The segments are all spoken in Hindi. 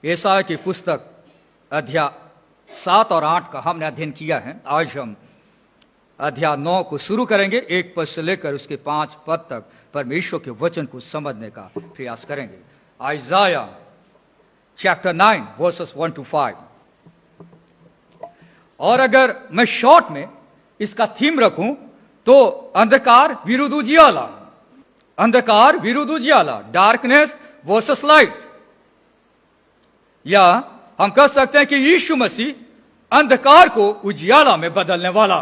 यशायाह की पुस्तक अध्याय 7 और 8 का हमने अध्ययन किया है। आज हम अध्याय 9 को शुरू करेंगे। 1 पद से लेकर उसके 5 पद तक परमेश्वर के वचन को समझने का प्रयास करेंगे। आइजाया चैप्टर 9 वर्सेस 1 to 5। और अगर मैं शॉर्ट में इसका थीम रखूं तो अंधकार विरुद्ध उजियाला, अंधकार विरुद्ध उजियाला, डार्कनेस वर्सेस लाइट। या हम कह सकते हैं कि यीशु मसीह अंधकार को उजियाला में बदलने वाला,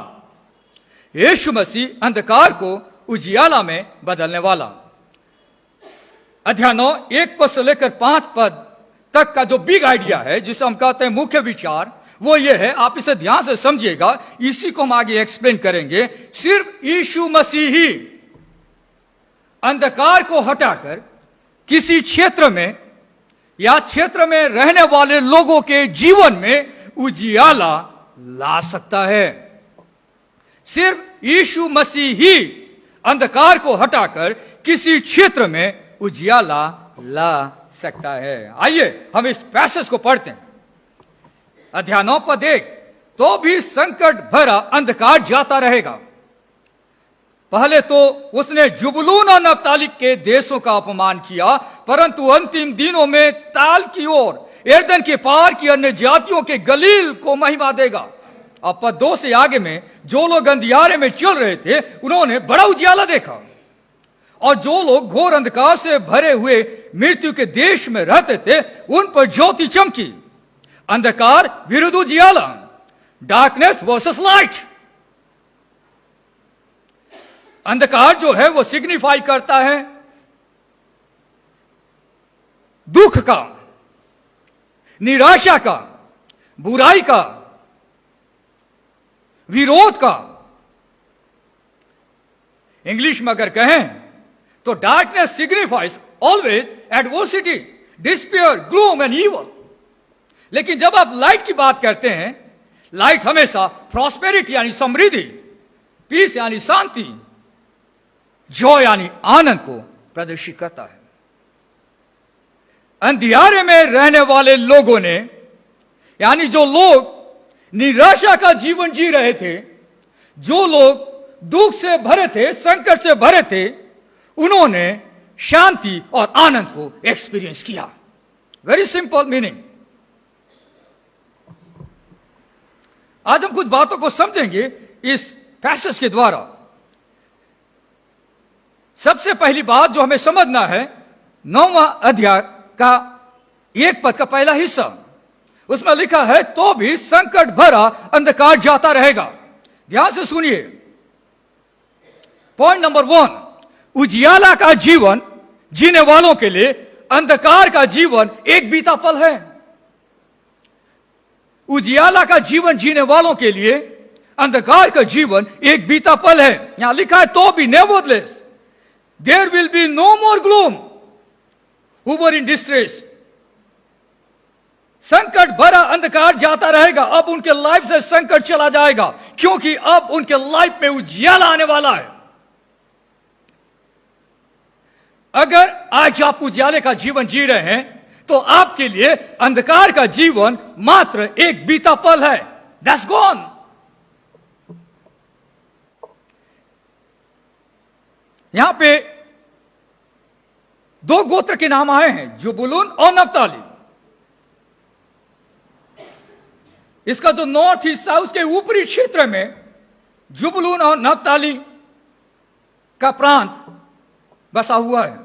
यीशु मसीह अंधकार को उजियाला में बदलने वाला। अध्याय 9 1 पद से लेकर 5 पद तक का जो बिग आइडिया है, जिसे हम कहते हैं मुख्य विचार, वो ये है, आप इसे ध्यान से समझिएगा, इसी को हम आगे एक्सप्लेन करेंगे। सिर्फ यीशु मसीह ही अंधकार को हटाकर किसी क्षेत्र में या क्षेत्र में रहने वाले लोगों के जीवन में उजियाला ला सकता है। सिर्फ यीशु मसीह ही अंधकार को हटाकर किसी क्षेत्र में उजियाला ला सकता है। आइए हम इस पैसेज को पढ़ते हैं। अध्याय 9 पद 1, तो भी संकट भरा अंधकार जाता रहेगा। पहले तो उसने जुबलून और नप्ताली के देशों का अपमान किया, परंतु अंतिम दिनों में ताल की ओर यरदन के पार की अन्य जातियों के गलील को महिमा देगा। अब पद 2 से आगे में जो लोग अंधियारे में चल रहे थे उन्होंने बड़ा उजियाला देखा, और जो लोग घोर अंधकार से भरे हुए मृत्यु के देश में रहते थे उन पर ज्योति चमकी। अंधकार विरुद्ध उजियाला, डार्कनेस वर्सेस लाइट। अंधकार जो है वो सिग्निफाई करता है दुख का, निराशा का, बुराई का, विरोध का। इंग्लिश में अगर कहें तो darkness signifies always adversity, despair, gloom and evil. लेकिन जब आप लाइट की बात करते हैं, लाइट हमेशा प्रॉस्पेरिटी यानी समृद्धि, पीस यानी शांति, जॉय यानी आनंद को प्रदर्शित करता है। अंधियारे में रहने वाले लोगों ने, यानी जो लोग निराशा का जीवन जी रहे थे, जो लोग दुख से भरे थे, संकट से भरे थे, उन्होंने शांति और आनंद को एक्सपीरियंस किया। Very simple meaning. आज हम कुछ बातों को समझेंगे इस पैसेज के द्वारा। सबसे पहली बात जो हमें समझना है, 9वां अध्याय का 1 पद का पहला हिस्सा, उसमें लिखा है तो भी संकट भरा अंधकार जाता रहेगा। ध्यान से सुनिए। पॉइंट नंबर 1, उजियाला का जीवन जीने वालों के लिए अंधकार का जीवन एक बीता पल है। उजियाला का जीवन जीने वालों के लिए अंधकार का जीवन एक बीता पल है। यहां लिखा है तो भी, nevertheless there will be no more gloom who were in distress। संकट भरा अंधकार जाता रहेगा। अब उनके लाइफ से संकट चला जाएगा, क्योंकि अब उनके लाइफ में उजियाला आने वाला है। अगर आज आप उजियाले का जीवन जी रहे हैं तो आपके लिए अंधकार का जीवन मात्र एक बीता पल है। That's gone। यहां पे 2 गोत्र के नाम आए हैं, जुबुलून और नप्ताली। इसका जो नॉर्थ हिस्सा, उसके ऊपरी क्षेत्र में जुबुलून और नप्ताली का प्रांत बसा हुआ है।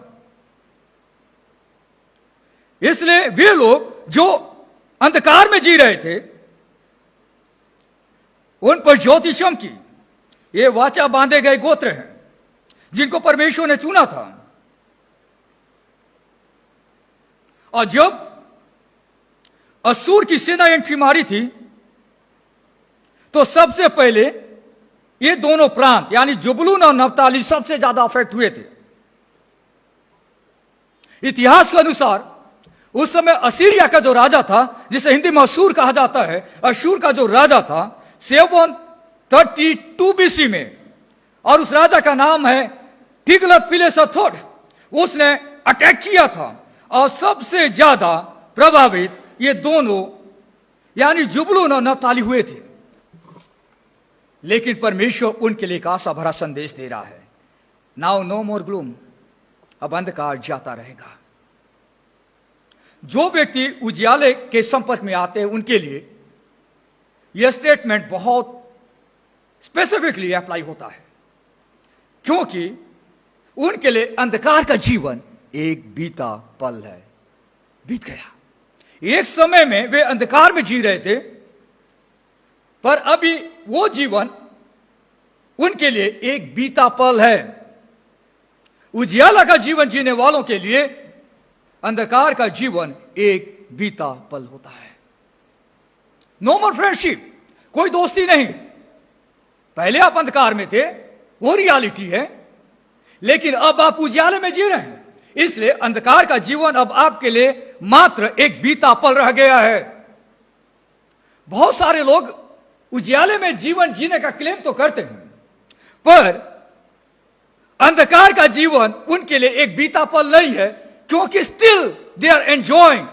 इसलिए वे लोग जो अंधकार में जी रहे थे उन पर ज्योति चमकी। ये वाचा बांधे गए गोत्र हैं जिनको परमेश्वर ने चुना था। और जब असूर की सेना एंट्री मारी थी तो सबसे पहले ये दोनों प्रांत यानी जुबलून और नप्ताली सबसे ज्यादा अफेक्ट हुए थे। इतिहास के अनुसार उस समय असीरिया का जो राजा था, जिसे हिंदी में असूर कहा जाता है, अशूर का जो राजा था 732 BC में, और उस राजा का नाम है तिग्लत-पिलेसर। उसने अटैक किया था और सबसे ज्यादा प्रभावित ये दोनों यानी जुबलून और नप्ताली हुए थे, लेकिन परमेश्वर उनके लिए एक आशा भरा संदेश दे रहा है। नाउ नो मोर ग्लूम, अब अंधकार जाता रहेगा। जो व्यक्ति उजियाले के संपर्क में आते हैं उनके लिए यह स्टेटमेंट बहुत स्पेसिफिकली अप्लाई होता है, क्योंकि उनके लिए अंधकार का जीवन एक बीता पल है, बीत गया। एक समय में वे अंधकार में जी रहे थे, पर अभी वो जीवन उनके लिए एक बीता पल है। उजियाला का जीवन जीने वालों के लिए अंधकार का जीवन एक बीता पल होता है। नो मोर फ्रेंडशिप, कोई दोस्ती नहीं। पहले आप अंधकार में थे, वो रियलिटी है, लेकिन अब आप उजियाले में जी रहे हैं, इसलिए अंधकार का जीवन अब आपके लिए मात्र एक बीता पल रह गया है। बहुत सारे लोग उजियाले में जीवन जीने का क्लेम तो करते हैं, पर अंधकार का जीवन उनके लिए एक बीता पल नहीं है, क्योंकि still they are enjoying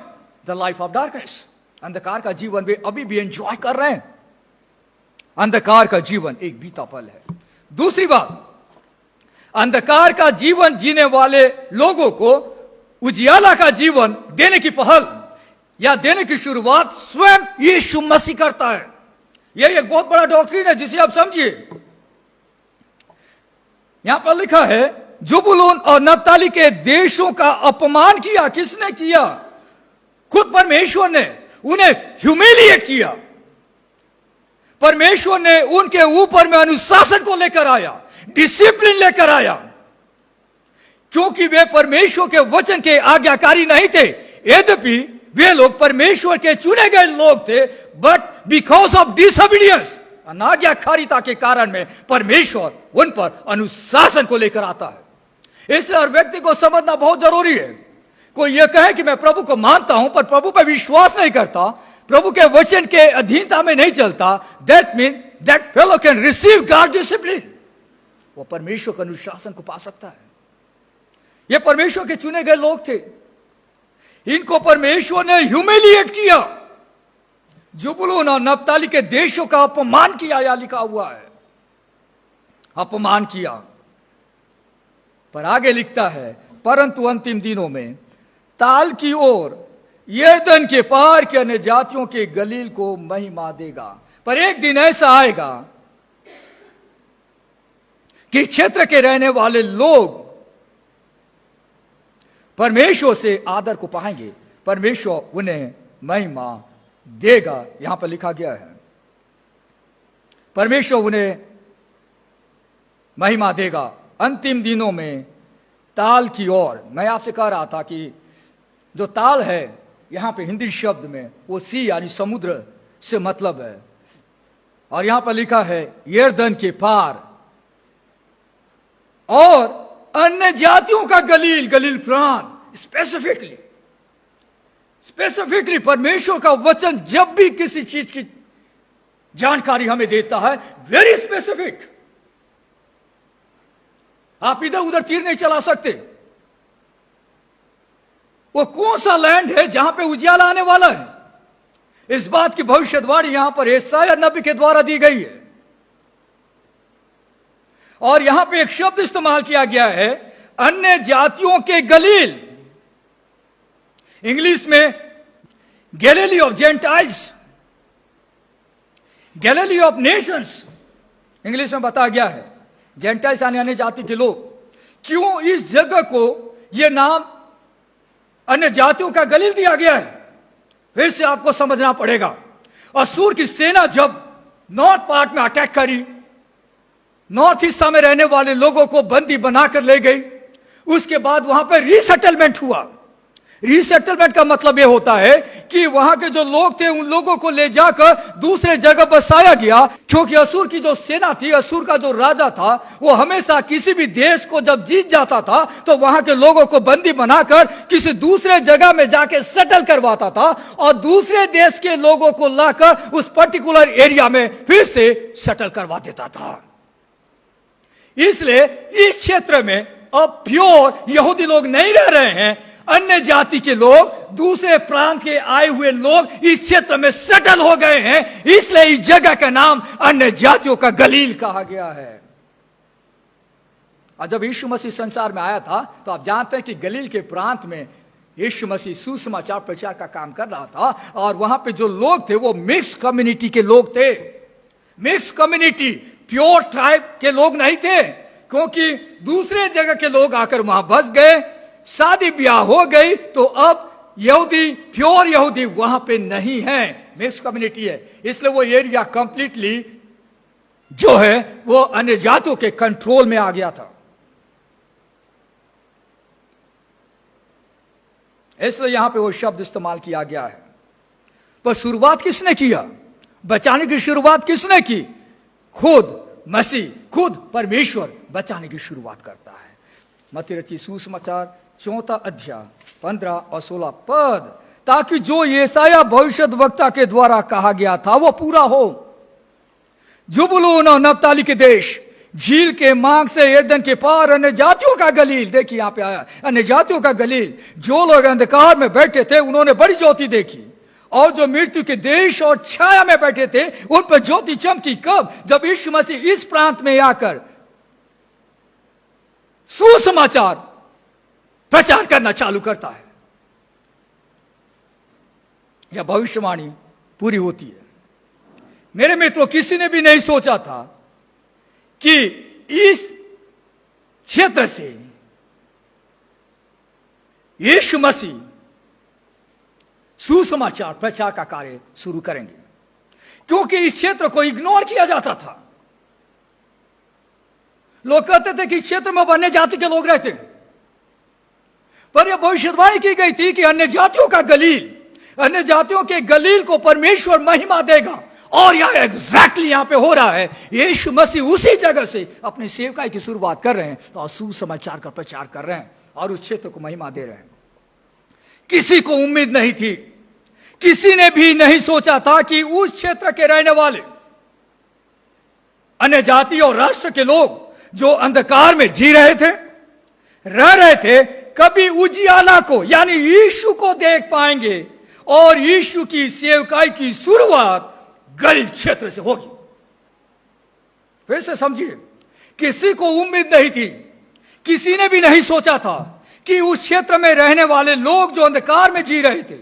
the life of darkness. अंधकार का जीवन वे अभी भी एंजॉय कर रहे हैं। अंधकार का जीवन एक बीता पल है। दूसरी बात, अंधकार का जीवन जीने वाले लोगों को उजियाला का जीवन देने की पहल या देने की शुरुआत स्वयं यीशु मसीह करता है। यह एक बहुत बड़ा डॉक्ट्रिन है जिसे आप समझिए। यहां पर लिखा है, जुबूलून और नप्ताली के देशों का अपमान किया। किसने किया? खुद परमेश्वर ने उन्हें ह्यूमिलिएट किया। परमेश्वर ने उनके ऊपर में अनुशासन को लेकर आया, डिसिप्लिन लेकर आया, क्योंकि वे परमेश्वर के वचन के आज्ञाकारी नहीं थे। यद्यपि वे लोग परमेश्वर के चुने गए लोग थे, बट बिकॉज ऑफ डिसोबीडियंस, अनाज्ञाकारिता के कारण में परमेश्वर उन पर अनुशासन को लेकर आता है। इसलिए हर व्यक्ति को समझना बहुत जरूरी है। कोई यह कहे कि मैं प्रभु को मानता हूं पर प्रभु पर विश्वास नहीं करता, प्रभु के वचन के अधीनता में नहीं चलता, that mean that fellow can receive God discipline. वो परमेश्वर के अनुशासन को पा सकता है। ये परमेश्वर के चुने गए लोग थे, इनको परमेश्वर ने ह्यूमिलिएट किया। जुबूलून और नप्ताली के देशों का अपमान किया, या लिखा हुआ है, अपमान किया। पर आगे लिखता है, परंतु अंतिम दिनों में ताल की ओर यरदन के पार के अन्य जातियों के गलील को महिमा देगा। पर एक दिन ऐसा आएगा कि क्षेत्र के रहने वाले लोग परमेश्वर से आदर को पाएंगे, परमेश्वर उन्हें महिमा देगा। यहां पर लिखा गया है, परमेश्वर उन्हें महिमा देगा अंतिम दिनों में ताल की ओर। मैं आपसे कह रहा था कि जो ताल है यहां पे हिंदी शब्द में वो सी यानी समुद्र से मतलब है, और यहां पर लिखा है यरदन के पार और अन्य जातियों का गलील, गलील प्रांत। स्पेसिफिकली परमेश्वर का वचन जब भी किसी चीज की जानकारी हमें देता है, वेरी स्पेसिफिक। आप इधर उधर तीर नहीं चला सकते। वो कौन सा लैंड है जहां पे उजियाला आने वाला है, इस बात की भविष्यवाणी यहां पर यशायाह नबी के द्वारा दी गई है। और यहां पे एक शब्द इस्तेमाल किया गया है, अन्य जातियों के गलील। इंग्लिश में Galilee of Gentiles, Galilee of nations English में बताया गया है। जेंटाइल्स यानी अन्य जाति के लोग। क्यों इस जगह को यह नाम अन्य जातियों का गलील दिया गया है, फिर से आपको समझना पड़ेगा। असूर की सेना जब नॉर्थ पार्ट में अटैक करी, नॉर्थ हिस्सा में रहने वाले लोगों को बंदी बनाकर ले गई, उसके बाद वहां पर रीसेटलमेंट हुआ। रीसेटलमेंट का मतलब यह होता है कि वहां के जो लोग थे उन लोगों को ले जाकर दूसरे जगह बसाया गया, क्योंकि असुर की जो सेना थी, असुर का जो राजा था, वो हमेशा किसी भी देश को जब जीत जाता था तो वहां के लोगों को बंदी बनाकर किसी दूसरे जगह में जाके सेटल करवाता था और दूसरे देश के लोगों को लाकर उस पर्टिकुलर एरिया में फिर से सेटल करवा देता था। इसलिए इस क्षेत्र में अब प्योर यहूदी लोग नहीं रह रहे हैं, अन्य जाति के लोग, दूसरे प्रांत के आए हुए लोग इस क्षेत्र में सेटल हो गए हैं, इसलिए इस जगह का नाम अन्य जातियों का गलील कहा गया है। और जब यीशु मसीह संसार में आया था तो आप जानते हैं कि गलील के प्रांत में यीशु मसीह सुसमाचार प्रचार का काम कर रहा था, और वहां पे जो लोग थे वो मिक्स कम्युनिटी के लोग थे। मिक्स कम्युनिटी, प्योर ट्राइब के लोग नहीं थे, क्योंकि दूसरे जगह के लोग आकर वहां बस गए, शादी ब्याह हो गई, तो अब यहूदी, प्योर यहूदी वहां पे नहीं है, मिक्स कम्युनिटी है। इसलिए वो एरिया कंप्लीटली जो है वो अन्य जातियों के कंट्रोल में आ गया था। इसलिए यहां पे वो शब्द इस्तेमाल किया गया है। पर शुरुआत किसने किया? बचाने की शुरुआत किसने की? खुद मसीह, खुद परमेश्वर बचाने की शुरुआत करता है। मत्ती रचित सुसमाचार 4 अध्याय 15 और 16 पद, ताकि जो यशायाह भविष्यद्वक्ता के द्वारा कहा गया था वो पूरा हो। जुबूलून और नप्ताली के देश, झील के मार्ग से यरदन के पार अन्य जातियों का गलील, देखिए यहां पे आया अन्य जातियों का गलील। जो लोग अंधकार में बैठे थे उन्होंने बड़ी ज्योति देखी, और जो मृत्यु के देश और छाया में बैठे थे उन पर ज्योति चमकी। कब? जब यीशु मसीह इस प्रांत में आकर सुसमाचार प्रचार करना चालू करता है, यह भविष्यवाणी पूरी होती है। मेरे मित्रों, किसी ने भी नहीं सोचा था कि इस क्षेत्र से यीशु मसीह सुसमाचार प्रचार का कार्य शुरू करेंगे, क्योंकि इस क्षेत्र को इग्नोर किया जाता था। लोग कहते थे कि इस क्षेत्र में अन्य जाति के लोग रहते हैं, पर यह भविष्यवाणी की गई थी कि अन्य जातियों का गलील, अन्य जातियों के गलील को परमेश्वर महिमा देगा। और यह एग्जैक्टली यहां पे हो रहा है। यीशु मसीह उसी जगह से अपनी सेवकाई की शुरुआत कर रहे हैं और सुसमाचार का प्रचार कर रहे हैं और उस क्षेत्र को महिमा दे रहे हैं। किसी को उम्मीद नहीं थी, किसी ने भी नहीं सोचा था कि उस क्षेत्र के रहने वाले अन्य जाति और राष्ट्र के लोग जो अंधकार में जी रहे थे, रह रहे थे, कभी उजियाला को यानी यीशु को देख पाएंगे, और यीशु की सेवकाई की शुरुआत गलील क्षेत्र से होगी। फिर से समझिए, किसी को उम्मीद नहीं थी, किसी ने भी नहीं सोचा था कि उस क्षेत्र में रहने वाले लोग जो अंधकार में जी रहे थे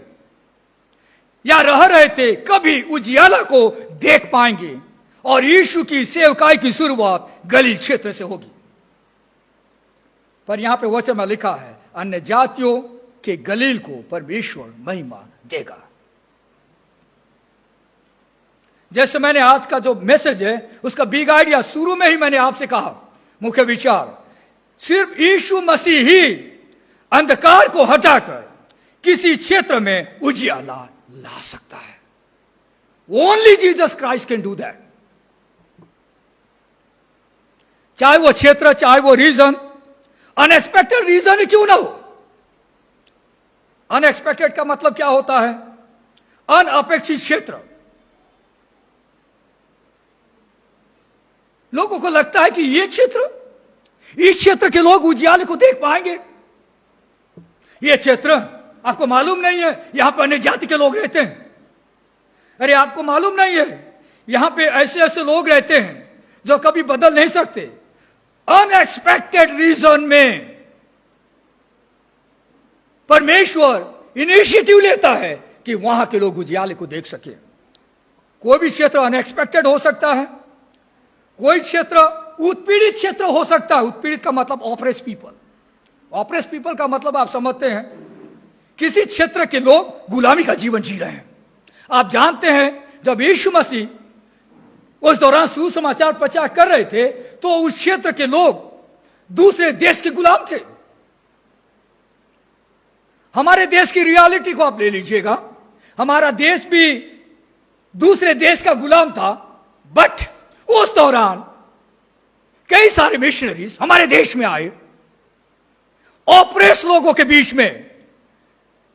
या रह रहे थे, कभी उजियाला को देख पाएंगे और यीशु की सेवकाई की शुरुआत गलील क्षेत्र से होगी। पर यहां पे वचन में लिखा है, अन्य जातियों के गलील को परमेश्वर महिमा देगा। जैसे मैंने आज का जो मैसेज है उसका बिग आइडिया शुरू में ही मैंने आपसे कहा, मुख्य विचार, सिर्फ यीशु मसीह ही अंधकार को हटाकर किसी क्षेत्र में उजियाला ला सकता है। Only Jesus Christ can do that. चाहे वो क्षेत्र, चाहे वो रीजन, अनएक्सपेक्टेड रीजन ही क्यों ना हो। अनएक्सपेक्टेड का मतलब क्या होता है? अनअपेक्षित क्षेत्र। लोगों को लगता है कि ये क्षेत्र, इस क्षेत्र के लोग उजियाले को देख पाएंगे। ये क्षेत्र आपको मालूम नहीं है, यहां पर अन्य जाति के लोग रहते हैं। अरे आपको मालूम नहीं है, यहां पे ऐसे ऐसे लोग रहते हैं जो कभी बदल नहीं सकते। अनएक्सपेक्टेड रीजन में परमेश्वर इनिशिएटिव लेता है कि वहां के लोग उजियाले को देख सके। कोई भी क्षेत्र अनएक्सपेक्टेड हो सकता है, कोई क्षेत्र उत्पीड़ित क्षेत्र हो सकता है। उत्पीड़ित का मतलब ऑपरेस पीपल। ऑपरेस पीपल का मतलब आप समझते हैं, किसी क्षेत्र के लोग गुलामी का जीवन जी रहे हैं। आप जानते हैं, जब यीशु मसीह उस दौरान सुसमाचार प्रचार कर रहे थे तो उस क्षेत्र के लोग दूसरे देश के गुलाम थे। हमारे देश की रियलिटी को आप ले लीजिएगा, हमारा देश भी दूसरे देश का गुलाम था, बट उस दौरान कई सारे मिशनरीज हमारे देश में आए। ऑपरेस लोगों के बीच में,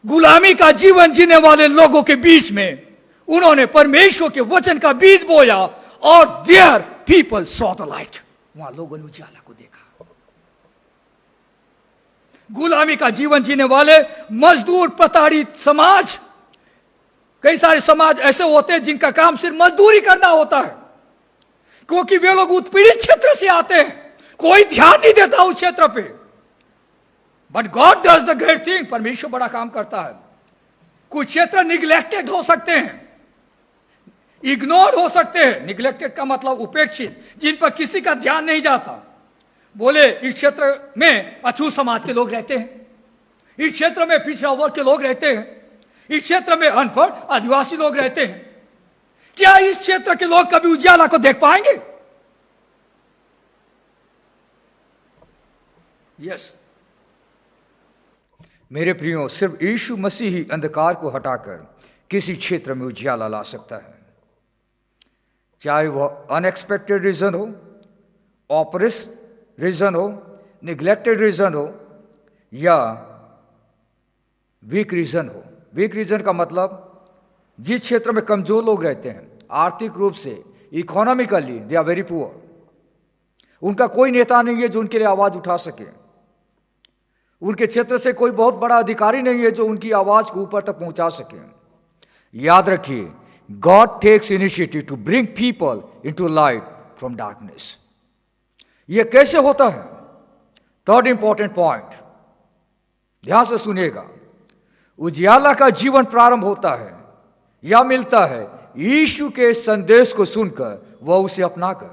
गुलामी का जीवन जीने वाले लोगों के बीच में उन्होंने परमेश्वर के वचन का बीज बोया और there people saw the light. वहां लोगों ने उजाला को देखा। गुलामी का जीवन जीने वाले मजदूर प्रताड़ित समाज, कई सारे समाज ऐसे होते हैं जिनका काम सिर्फ मजदूरी करना होता है, क्योंकि वे लोग उत्पीड़ित क्षेत्र से आते हैं, कोई ध्यान नहीं देता उस क्षेत्र पे। But God does the great thing, परमेश्वर बड़ा काम करता है। कुछ क्षेत्र निग्लेक्टेड हो सकते हैं, इग्नोर हो सकते हैं। निग्लेक्टेड का मतलब उपेक्षित, जिन पर किसी का ध्यान नहीं जाता। बोले इस क्षेत्र में अछूत समाज के लोग रहते हैं, इस क्षेत्र में पिछड़ा वर्ग के लोग रहते हैं, इस क्षेत्र में अनपढ़ आदिवासी लोग रहते हैं। क्या इस क्षेत्र के लोग कभी उजियाला को देख पाएंगे? यस मेरे प्रियो, सिर्फ यीशु मसीह ही अंधकार को हटाकर किसी क्षेत्र में उजियाला ला सकता है, चाहे वह अनएक्सपेक्टेड रीजन हो, ऑपरेस रीजन हो, निग्लेक्टेड रीजन हो या वीक रीजन हो। वीक रीजन का मतलब जिस क्षेत्र में कमजोर लोग रहते हैं, आर्थिक रूप से, economically they are very poor, उनका कोई नेता नहीं है जो उनके लिए आवाज उठा सके, उनके क्षेत्र से कोई बहुत बड़ा अधिकारी नहीं है जो उनकी आवाज को ऊपर तक पहुंचा सके। याद रखिए, God takes initiative to bring people into light from darkness. यह कैसे होता है? थर्ड इंपॉर्टेंट पॉइंट, ध्यान से सुनिएगा। उजियाला का जीवन प्रारंभ होता है या मिलता है यीशु के संदेश को सुनकर, वह उसे अपनाकर।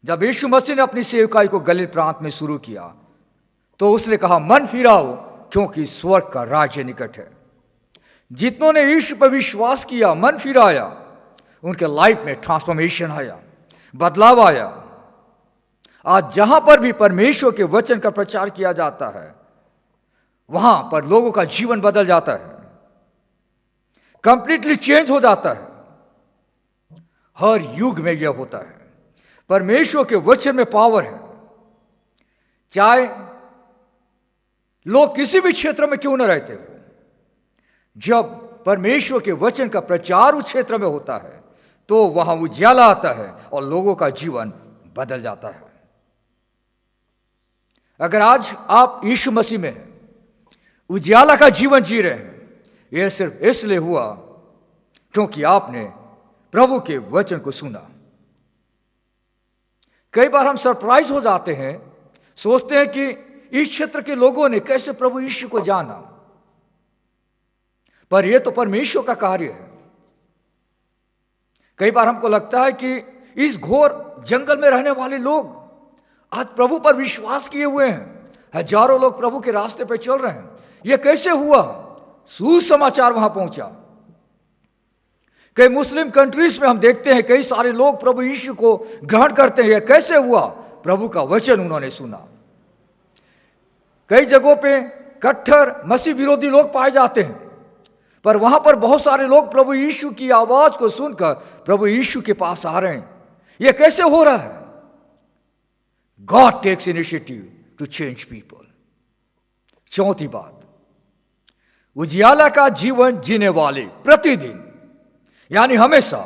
जब यीशु मसीह ने अपनी सेवकाई को गलील प्रांत में शुरू किया तो उसने कहा, मन फिराओ क्योंकि स्वर्ग का राज्य निकट है। जितनों ने यीशु पर विश्वास किया, मन फिराया, उनके लाइफ में ट्रांसफॉर्मेशन आया, बदलाव आया। आज जहां पर भी परमेश्वर के वचन का प्रचार किया जाता है, वहां पर लोगों का जीवन बदल जाता है, कंप्लीटली चेंज हो जाता है। हर युग में यह होता है। परमेश्वर के वचन में पावर है, चाहे लोग किसी भी क्षेत्र में क्यों न रहते हो। जब परमेश्वर के वचन का प्रचार उस क्षेत्र में होता है तो वहां उजियाला आता है और लोगों का जीवन बदल जाता है। अगर आज आप यीशु मसीह में उजियाला का जीवन जी रहे हैं, यह सिर्फ इसलिए हुआ क्योंकि आपने प्रभु के वचन को सुना। कई बार हम सरप्राइज हो जाते हैं, सोचते हैं कि इस क्षेत्र के लोगों ने कैसे प्रभु यीशु को जाना, पर यह तो परमेश्वर का कार्य है। कई बार हमको लगता है कि इस घोर जंगल में रहने वाले लोग आज प्रभु पर विश्वास किए हुए हैं, हजारों लोग प्रभु के रास्ते पर चल रहे हैं, यह कैसे हुआ? सुसमाचार वहां पहुंचा। कई मुस्लिम कंट्रीज में हम देखते हैं कई सारे लोग प्रभु यीशु को ग्रहण करते हैं, यह कैसे हुआ? प्रभु का वचन उन्होंने सुना। कई जगहों पे कट्टर मसीह विरोधी लोग पाए जाते हैं, पर वहां पर बहुत सारे लोग प्रभु यीशु की आवाज को सुनकर प्रभु यीशु के पास आ रहे हैं। यह कैसे हो रहा है? God takes initiative to change people. चौथी बात, उजियाला का जीवन जीने वाले प्रतिदिन यानी हमेशा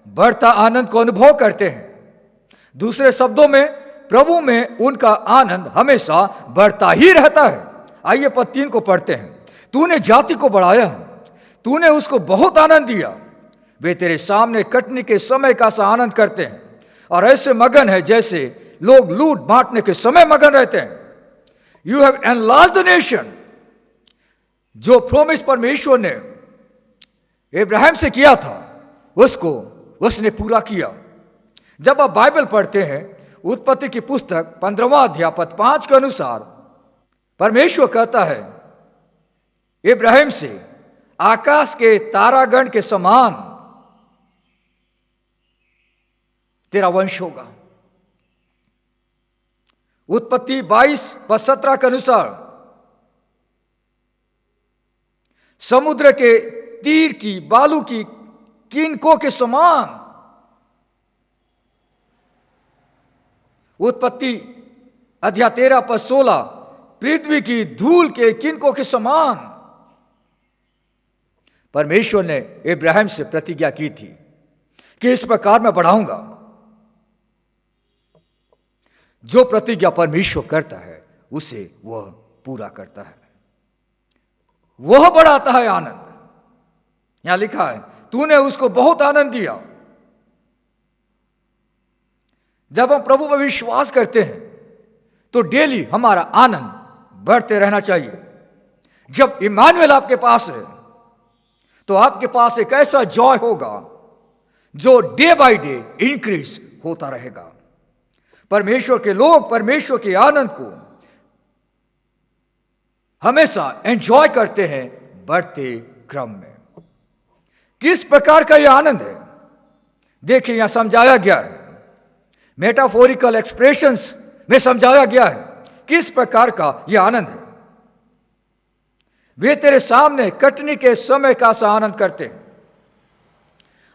बढ़ता आनंद को अनुभव करते हैं। दूसरे शब्दों में, प्रभु में उनका आनंद हमेशा बढ़ता ही रहता है। आइए पद 3 को पढ़ते हैं। तूने जाति को बढ़ाया, तूने उसको बहुत आनंद दिया। वे तेरे सामने कटने के समय का सा आनंद करते हैं और ऐसे मगन है जैसे लोग लूट बांटने के समय मगन रहते हैं। You have enlarged the nation. जो प्रॉमिस परमेश्वर ने इब्राहिम से किया था उसको उसने पूरा किया। जब आप बाइबल पढ़ते हैं, उत्पत्ति की पुस्तक 15वां अध्याय पद 5 के अनुसार परमेश्वर कहता है इब्राहिम से, आकाश के तारागण के समान तेरा वंश होगा। उत्पत्ति 22 पद 17 के अनुसार समुद्र के तीर की बालू की किनकों के समान। उत्पत्ति अध्याय 13 पद 16 पृथ्वी की धूल के किनकों के समान। परमेश्वर ने इब्राहिम से प्रतिज्ञा की थी कि इस प्रकार मैं बढ़ाऊंगा। जो प्रतिज्ञा परमेश्वर करता है उसे वह पूरा करता है, वह बढ़ाता है आनंद। यहां लिखा है, तूने उसको बहुत आनंद दिया। जब हम प्रभु पर विश्वास करते हैं तो डेली हमारा आनंद बढ़ते रहना चाहिए। जब इमानुएल आपके पास है तो आपके पास एक ऐसा जॉय होगा जो डे बाय डे इंक्रीज होता रहेगा। परमेश्वर के लोग परमेश्वर के आनंद को हमेशा एंजॉय करते हैं बढ़ते क्रम में। किस प्रकार का यह आनंद है, देखिए यहां समझाया गया है, मेटाफोरिकल एक्सप्रेशंस में समझाया गया है किस प्रकार का यह आनंद है। वे तेरे सामने कटनी के समय का सा आनंद करते हैं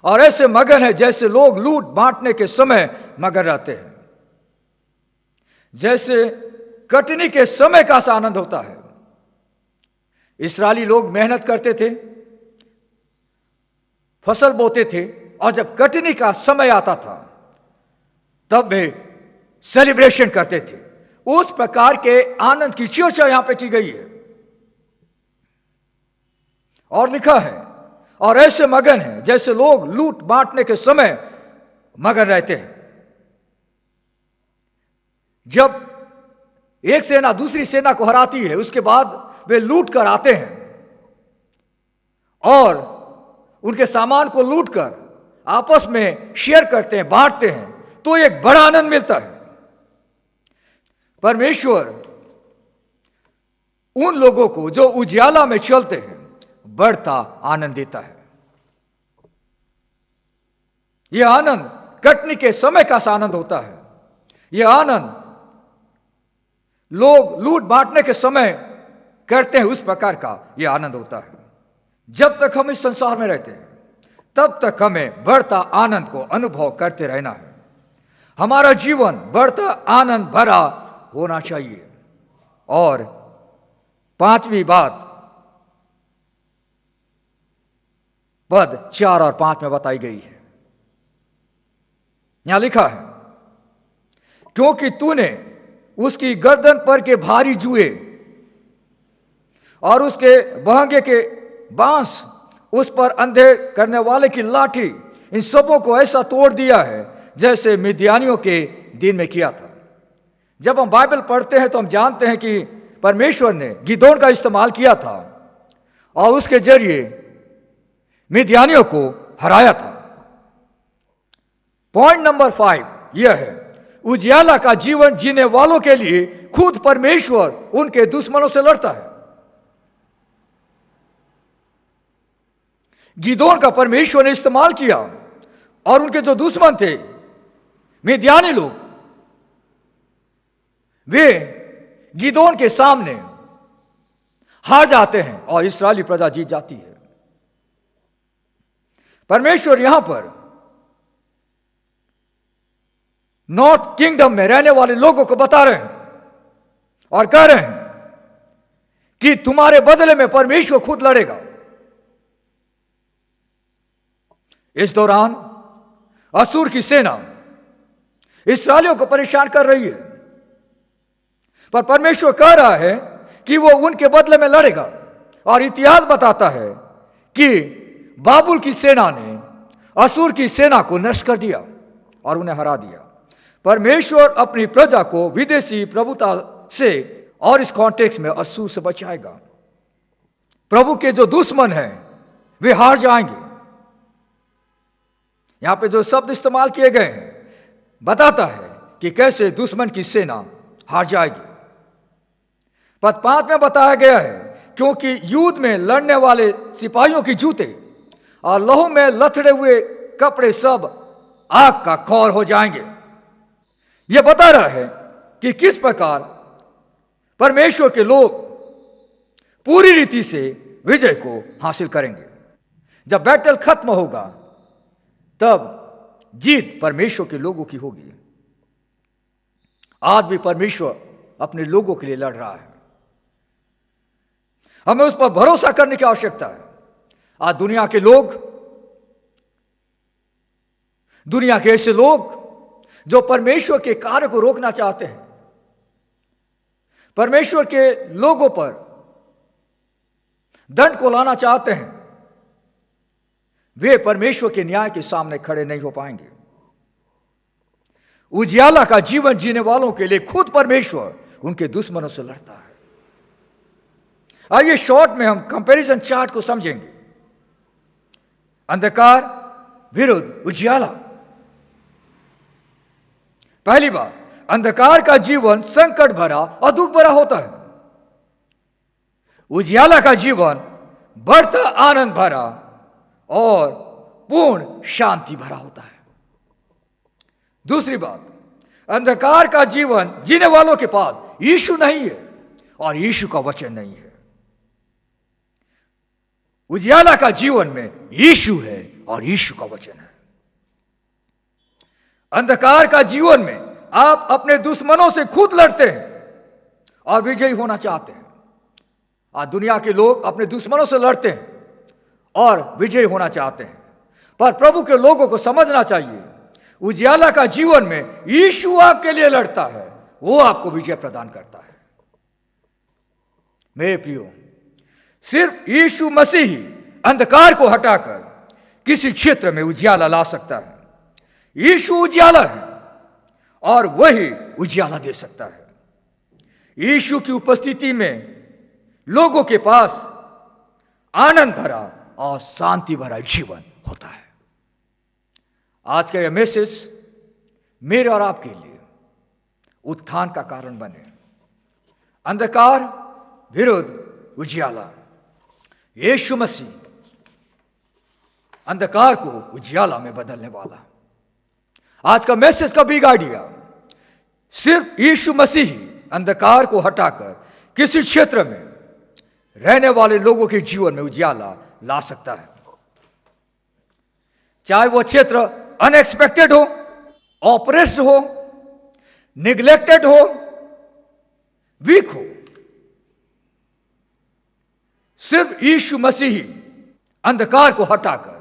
और ऐसे मगन है जैसे लोग लूट बांटने के समय मगन रहते हैं। जैसे कटनी के समय का सा आनंद होता है। इस्राएली लोग मेहनत करते थे, फसल बोते थे, और जब कटनी का समय आता था तब वे सेलिब्रेशन करते थे। उस प्रकार के आनंद की चर्चा यहां पे की गई है। और लिखा है, और ऐसे मगन हैं जैसे लोग लूट बांटने के समय मगन रहते हैं। जब एक सेना दूसरी सेना को हराती है, उसके बाद वे लूट कर आते हैं और उनके सामान को लूट कर आपस में शेयर करते हैं, बांटते हैं, तो एक बड़ा आनंद मिलता है। परमेश्वर उन लोगों को जो उजियाला में चलते हैं बढ़ता आनंद देता है। यह आनंद कटनी के समय का सा आनंद होता है। यह आनंद लोग लूट बांटने के समय करते हैं, उस प्रकार का यह आनंद होता है। जब तक हम इस संसार में रहते हैं तब तक हमें बढ़ता आनंद को अनुभव करते रहना है। हमारा जीवन बढ़ता आनंद भरा होना चाहिए। और पांचवी बात पद 4 और 5 में बताई गई है। यहां लिखा है, क्योंकि तूने उसकी गर्दन पर के भारी जुए और उसके बहंगे के बांस, उस पर अंधे करने वाले की लाठी, इन सबों को ऐसा तोड़ दिया है जैसे मिद्यानियों के दिन में किया था। जब हम बाइबल पढ़ते हैं तो हम जानते हैं कि परमेश्वर ने गिदोन का इस्तेमाल किया था और उसके जरिए मिद्यानियों को हराया था। पॉइंट नंबर 5 यह है, उजियाला का जीवन जीने वालों के लिए खुद परमेश्वर उनके दुश्मनों से लड़ता है। गिदोन का परमेश्वर ने इस्तेमाल किया और उनके जो दुश्मन थे मिद्यानी लोग, वे गिदोन के सामने हार जाते हैं और इस्राएली प्रजा जीत जाती है। परमेश्वर यहां पर नॉर्थ किंगडम में रहने वाले लोगों को बता रहे हैं और कह रहे हैं कि तुम्हारे बदले में परमेश्वर खुद लड़ेगा। इस दौरान असुर की सेना इस्राएलियों को परेशान कर रही है, पर परमेश्वर कह रहा है कि वो उनके बदले में लड़ेगा। और इतिहास बताता है कि बाबुल की सेना ने असुर की सेना को नष्ट कर दिया और उन्हें हरा दिया। परमेश्वर अपनी प्रजा को विदेशी प्रभुता से और इस कॉन्टेक्स्ट में असुर से बचाएगा। प्रभु के जो दुश्मन हैं वे हार जाएंगे। यहां पे जो शब्द इस्तेमाल किए गए हैं बताता है कि कैसे दुश्मन की सेना हार जाएगी। पद 5 में बताया गया है, क्योंकि युद्ध में लड़ने वाले सिपाहियों की जूते और लहू में लथड़े हुए कपड़े सब आग का खौर हो जाएंगे। यह बता रहा है कि किस प्रकार परमेश्वर के लोग पूरी रीति से विजय को हासिल करेंगे। जब बैटल खत्म होगा तब जीत परमेश्वर के लोगों की होगी। आज भी परमेश्वर अपने लोगों के लिए लड़ रहा है। हमें उस पर भरोसा करने की आवश्यकता है। आज दुनिया के लोग, दुनिया के ऐसे लोग जो परमेश्वर के कार्य को रोकना चाहते हैं, परमेश्वर के लोगों पर दंड को लाना चाहते हैं, वे परमेश्वर के न्याय के सामने खड़े नहीं हो पाएंगे। उजियाला का जीवन जीने वालों के लिए खुद परमेश्वर उनके दुश्मनों से लड़ता है। आइए शॉर्ट में हम कंपैरिजन चार्ट को समझेंगे। अंधकार विरुद्ध उजियाला। पहली बात, अंधकार का जीवन संकट भरा और दुख भरा होता है। उजियाला का जीवन बढ़ता आनंद भरा और पूर्ण शांति भरा होता है। दूसरी बात, अंधकार का जीवन जीने वालों के पास यीशु नहीं है और यीशु का वचन नहीं है। उजियाला का जीवन में यीशु है और यीशु का वचन है। अंधकार का जीवन में आप अपने दुश्मनों से खुद लड़ते हैं और विजयी होना चाहते हैं। आज दुनिया के लोग अपने दुश्मनों से लड़ते हैं और विजयी होना चाहते हैं, पर प्रभु के लोगों को समझना चाहिए, उजियाला का जीवन में यीशु आपके लिए लड़ता है, वो आपको विजय प्रदान करता है। मेरे प्रियो, सिर्फ यीशु मसीह ही अंधकार को हटाकर किसी क्षेत्र में उजियाला ला सकता है। यीशु उजियाला है और वही उजियाला दे सकता है। यीशु की उपस्थिति में लोगों के पास आनंद भरा और शांति भरा जीवन होता है। आज का यह मैसेज मेरे और आपके लिए उत्थान का कारण बने। अंधकार विरुद्ध उजियाला। यीशु मसीह अंधकार को उजियाला में बदलने वाला। आज का मैसेज का बिग आइडिया, सिर्फ यीशु मसीह ही अंधकार को हटाकर किसी क्षेत्र में रहने वाले लोगों के जीवन में उजियाला ला सकता है। चाहे वो क्षेत्र अनएक्सपेक्टेड हो, ऑप्रेस्ड हो, निग्लेक्टेड हो, वीक हो, सिर्फ यीशु मसीह ही अंधकार को हटाकर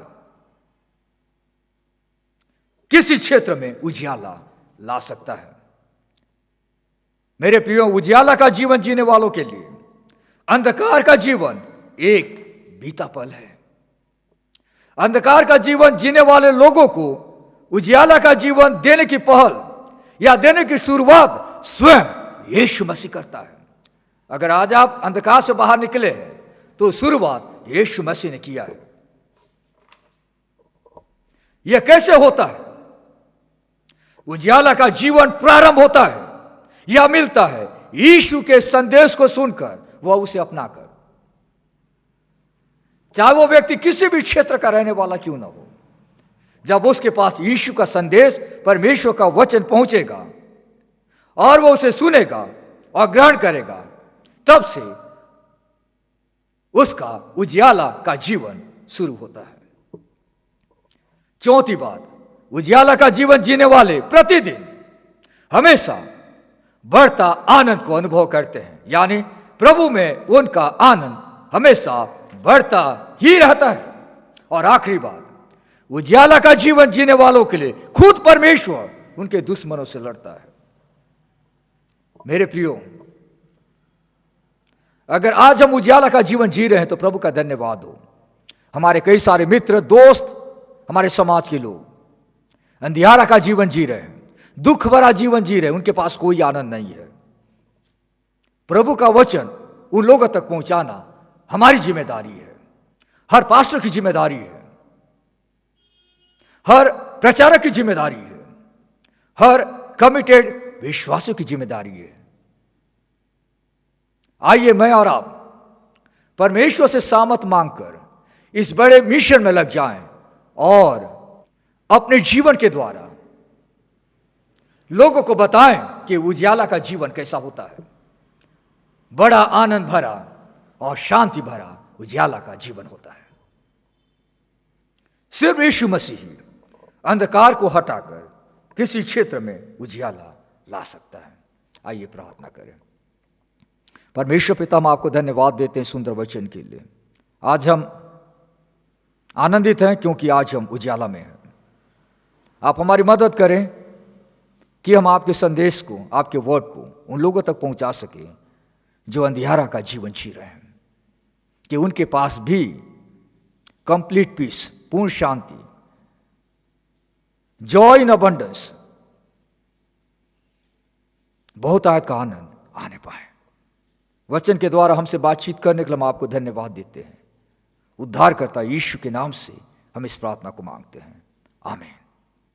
किसी क्षेत्र में उजियाला ला सकता है। मेरे प्रियो, उजियाला का जीवन जीने वालों के लिए अंधकार का जीवन एक बीता पल है। अंधकार का जीवन जीने वाले लोगों को उजियाला का जीवन देने की पहल या देने की शुरुआत स्वयं यीशु मसीह करता है। अगर आज आप अंधकार से बाहर निकले हैं तो शुरुआत यीशु मसीह ने किया है। यह कैसे होता है? उजियाला का जीवन प्रारंभ होता है या मिलता है यीशु के संदेश को सुनकर, वह उसे अपनाकर। चाहे वो व्यक्ति किसी भी क्षेत्र का रहने वाला क्यों ना हो, जब उसके पास यीशु का संदेश, परमेश्वर का वचन पहुंचेगा और वो उसे सुनेगा और ग्रहण करेगा, तब से उसका उजियाला का जीवन शुरू होता है। चौथी बात, उजियाला का जीवन जीने वाले प्रतिदिन हमेशा बढ़ता आनंद को अनुभव करते हैं, यानी प्रभु में उनका आनंद हमेशा बढ़ता ही रहता है। और आखिरी बात, उजियाला का जीवन जीने वालों के लिए खुद परमेश्वर उनके दुश्मनों से लड़ता है। मेरे प्रियो, अगर आज हम उजियाला का जीवन जी रहे हैं तो प्रभु का धन्यवाद हो। हमारे कई सारे मित्र, दोस्त, हमारे समाज के लोग अंधियारा का जीवन जी रहे हैं, दुख भरा जीवन जी रहे हैं, उनके पास कोई आनंद नहीं है। प्रभु का वचन उन लोगों तक पहुंचाना हमारी जिम्मेदारी है, हर पास्टर की जिम्मेदारी है, हर प्रचारक की जिम्मेदारी है, हर कमिटेड विश्वासियों की जिम्मेदारी है। आइए मैं और आप परमेश्वर से सामर्थ मांगकर इस बड़े मिशन में लग जाएं और अपने जीवन के द्वारा लोगों को बताएं कि उजियाला का जीवन कैसा होता है। बड़ा आनंद भरा और शांति भरा उजियाला का जीवन होता है। सिर्फ यीशु मसीह ही अंधकार को हटाकर किसी क्षेत्र में उजियाला ला सकता है। आइए प्रार्थना करें। परमेश्वर पिता, हम आपको धन्यवाद देते हैं सुंदर वचन के लिए। आज हम आनंदित हैं क्योंकि आज हम उजियाला में हैं। आप हमारी मदद करें कि हम आपके संदेश को, आपके वर्ड को उन लोगों तक पहुंचा सकें जो अंधियारा का जीवन जी रहे हैं, कि उनके पास भी कंप्लीट पीस, पूर्ण शांति, जॉय इन अबंडेंस, बहुतायत का आनंद आने पाए। वचन के द्वारा हमसे बातचीत करने के लिए हम आपको धन्यवाद देते हैं। उद्धारकर्ता यीशु के नाम से हम इस प्रार्थना को मांगते हैं, आमीन।